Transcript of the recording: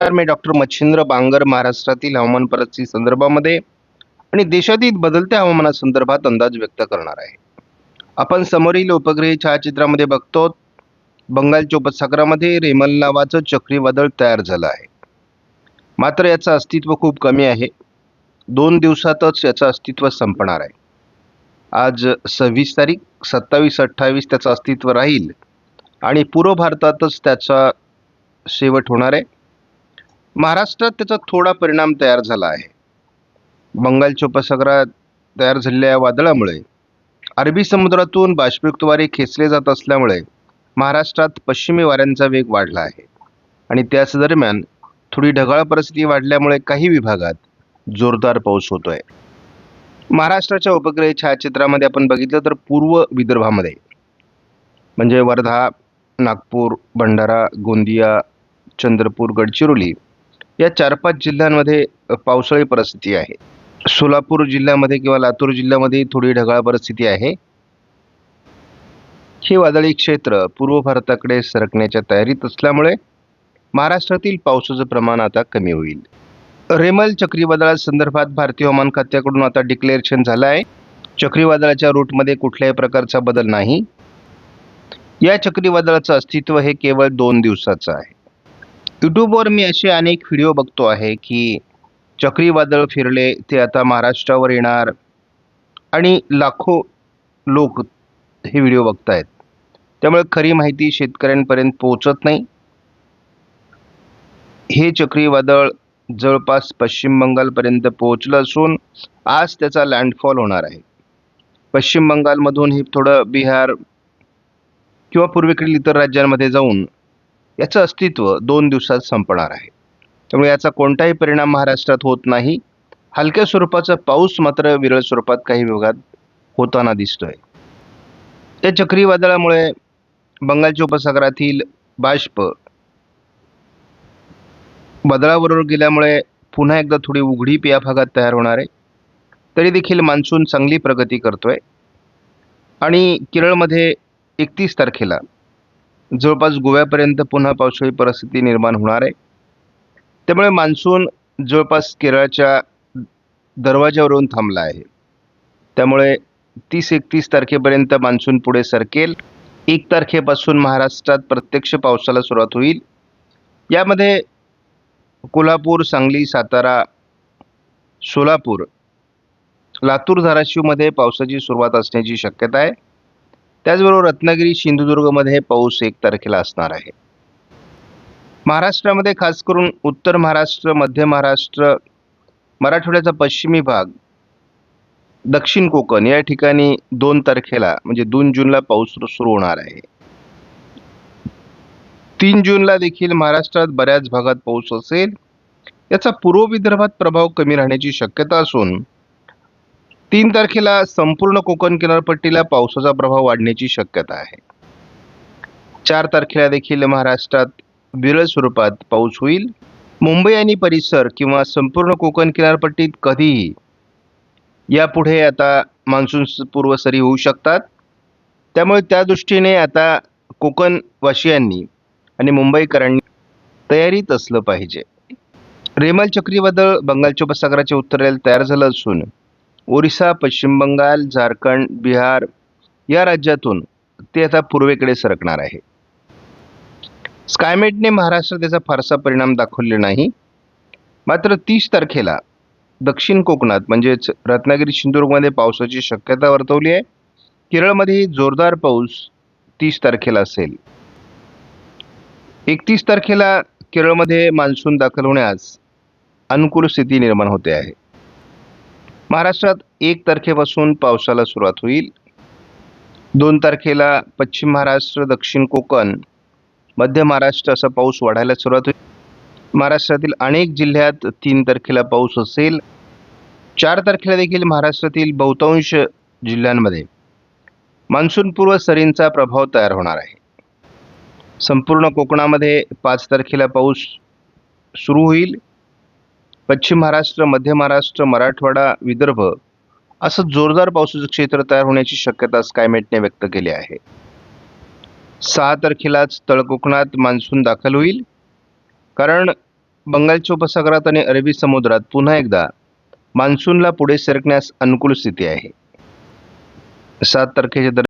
नमस्कार, मी डॉक्टर मच्छिंद्र बांगर महाराष्ट्रातील हवामान परिस्थिती संदर्भामध्ये आणि देशातील बदलत्या हवामानासंदर्भात अंदाज व्यक्त करणार आहे. आपण समोरील उपग्रही छायाचित्रामध्ये बघतो, बंगालच्या उपसागरामध्ये रेमल नावाचं चक्रीवादळ तयार झालं आहे. मात्र याचं अस्तित्व खूप कमी आहे. 2 दिवसातच याचं अस्तित्व संपणार आहे. आज 26 तारीख, 27-28 त्याचं अस्तित्व राहील आणि पूर्व भारतातच त्याचा शेवट होणार आहे. महाराष्ट्रात त्याचा थोडा परिणाम तयार झाला आहे. बंगालच्या उपसागरात तयार झालेल्या वादळामुळे अरबी समुद्रातून बाष्पयुक्त वारे खेचले जात असल्यामुळे महाराष्ट्रात पश्चिमी वाऱ्यांचा वेग वाढला आहे आणि त्याच दरम्यान थोडी ढगाळ परिस्थिती वाढल्यामुळे काही विभागात जोरदार पाऊस होतोय. महाराष्ट्राच्या उपग्रही छायाचित्रामध्ये आपण बघितलं तर पूर्व विदर्भामध्ये म्हणजे वर्धा, नागपूर, भंडारा, गोंदिया, चंद्रपूर, गडचिरोली या 4-5 जिल्ह्यांमध्ये पावसाळी परिस्थिती आहे. सोलापूर जिल्ह्यामध्ये किंवा लातूर जिल्ह्यामध्ये थोडी ढगाळ परिस्थिती आहे. हे वादळी क्षेत्र पूर्व भारताकडे सरकण्याच्या तयारीत असल्यामुळे महाराष्ट्रातील पावसाचं प्रमाण आता कमी होईल. रेमल चक्रीवादळासंदर्भात भारतीय हवामान खात्याकडून आता डिक्लेरेशन झालं आहे. चक्रीवादळाच्या रूटमध्ये कुठल्याही प्रकारचा बदल नाही. या चक्रीवादळाचं अस्तित्व हे केवळ 2 दिवसाचं आहे. यूट्यूबवर मी असे अनेक व्हिडिओ बघतो आहे की चक्रीवादळ फिरले, ते आता महाराष्ट्रावर येणार आणि लाखो लोक हे व्हिडिओ बघतायत. त्यामुळे खरी माहिती शेतकऱ्यांपर्यंत पोहोचत नाही. हे चक्रीवादळ जवळपास पश्चिम बंगालपर्यंत पोहोचलं असून आज त्याचा लँडफॉल होणार आहे. पश्चिम बंगालमधून हे थोडं बिहार किंवा पूर्वेकडील इतर राज्यांमध्ये जाऊन याचं अस्तित्व 2 दिवसात संपणार आहे. त्यामुळे याचा कोणताही परिणाम महाराष्ट्रात होत नाही. हलक्या स्वरूपाचा पाऊस मात्र विरळ स्वरूपात काही भागात होताना दिसतोय. या चक्रीवादळामुळे बंगालच्या उपसागरातील बाष्प वादळाबरोबर गेल्यामुळे पुन्हा एकदा थोडी उघडीप या भागात तयार होणार आहे. तरी देखील मान्सून चांगली प्रगती करतोय आणि केरळमध्ये 31 तारखेला जवळपास गोव्यापर्यंत पुन्हा पावसाळी परिस्थिती निर्माण होणार आहे. त्यामुळे मान्सून जवळपास केरळच्या दरवाज्यावरून थांबला आहे. त्यामुळे 30-31 तारखेपर्यंत मान्सून पुढे सरकेल. 1 तारखेपासून महाराष्ट्रात प्रत्यक्ष पावसाला सुरुवात होईल. यामध्ये कोल्हापूर, सांगली, सातारा, सोलापूर, लातूर, धाराशिवमध्ये पावसाची सुरुवात असण्याची शक्यता आहे. त्याचबरोबर रत्नागिरी, सिंधुदुर्गमध्ये पाऊस 1 तारखेला असणार आहे. महाराष्ट्रामध्ये खास करून उत्तर महाराष्ट्र, मध्य महाराष्ट्र, मराठवाड्याचा पश्चिमी भाग, दक्षिण कोकण या ठिकाणी 2 तारखेला म्हणजे 2 जूनला पाऊस सुरू होणार आहे. 3 जूनला देखील महाराष्ट्रात बऱ्याच भागात पाऊस असेल. याचा पूर्व विदर्भात प्रभाव कमी राहण्याची शक्यता असून 3 तारखेला संपूर्ण कोकण किनारपट्टीला पावसाचा प्रभाव वाढण्याची शक्यता आहे. 4 तारखेला देखील महाराष्ट्रात विरळ स्वरूपात पाऊस होईल. मुंबई आणि परिसर किंवा संपूर्ण कोकण किनारपट्टीत कधीही यापुढे आता मान्सून पूर्व सरी होऊ शकतात. त्यामुळे त्या दृष्टीने आता कोकणवासियांनी आणि मुंबईकरांनी तयारीत असलं पाहिजे. रेमल चक्रीवादळ बंगालच्या उपसागराच्या उत्तरेला तयार झालं असून ओरिसा, पश्चिम बंगाल, झारखंड, बिहार या राज्यातून ते आता पूर्वेकडे सरकणार आहे. स्कायमेटने महाराष्ट्रात त्याचा फारसा परिणाम दाखवलेला नाही. मात्र 30 तारखेला दक्षिण कोकणात म्हणजेच रत्नागिरी, सिंधुदुर्गमध्ये पावसाची शक्यता वर्तवली आहे. केरळमध्येही जोरदार पाऊस 30 तारखेला असेल. 31 तारखेला केरळमध्ये मान्सून दाखल होण्यास अनुकूल स्थिती निर्माण होते आहे. महाराष्ट्रात 1 तारखेपासून पावसाला सुरुवात होईल. 2 तारखेला पश्चिम महाराष्ट्र, दक्षिण कोकण, मध्य महाराष्ट्र असा पाऊस वाढायला सुरुवात होईल. महाराष्ट्रातील अनेक जिल्ह्यात 3 तारखेला पाऊस असेल. 4 तारखेला देखील महाराष्ट्रातील बहुतांश जिल्ह्यांमध्ये मान्सूनपूर्व सरींचा प्रभाव तयार होणार आहे. संपूर्ण कोकणामध्ये 5 तारखेला पाऊस सुरू होईल. पश्चिम महाराष्ट्र, मध्य महाराष्ट्र, मराठवाडा, विदर्भ असं जोरदार पावसाचं क्षेत्र तयार होण्याची शक्यता स्कायमेटने व्यक्त केली आहे. 6 तारखेलाच तळ कोकणात मान्सून दाखल होईल. कारण बंगालच्या उपसागरात आणि अरबी समुद्रात पुन्हा एकदा मान्सूनला पुढे सरकण्यास अनुकूल स्थिती आहे. 7 तारखेच्या